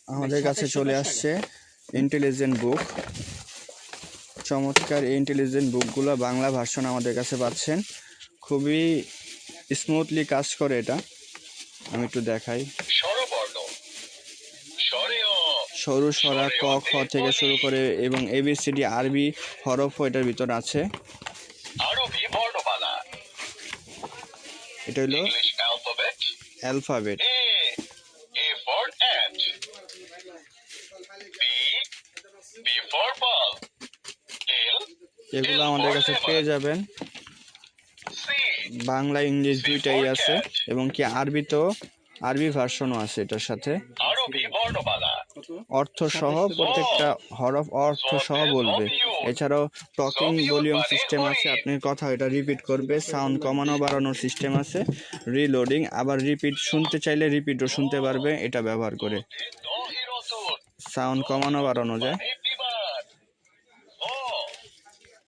আমাদের কাছে চলে আসছে ইন্টেলিজেন্ট বুক। চমৎকার এই ইন্টেলিজেন্ট বুকগুলো বাংলা ভার্সন আমাদের কাছে পাচ্ছেন। খুবই স্মুথলি কাজ করে এটা। আমি একটু দেখাই। সরু সরা ক খ থেকে শুরু করে এবং ABCD আরবি হরফও এটার ভিতর আছে। এটা হলো অ্যালফাবেট। এগুলো আমাদের কাছে পেয়ে যাবেন। বাংলা ইংলিশ দুইটাই আছে এবং কি আরবি ভার্সনও আছে এটার সাথে। অর্থ সহ প্রত্যেকটা হরফ অর্থ সহ বলবে। এছাড়াও টকিং ভলিউম সিস্টেম আছে, আপনি কথা এটা রিপিট করবে। সাউন্ড কমানো বাড়ানোর সিস্টেম আছে। রিলোডিং, আবার রিপিট শুনতে চাইলে রিপিটও শুনতে পারবে এটা ব্যবহার করে। সাউন্ড কমানো বাড়ানো যায়।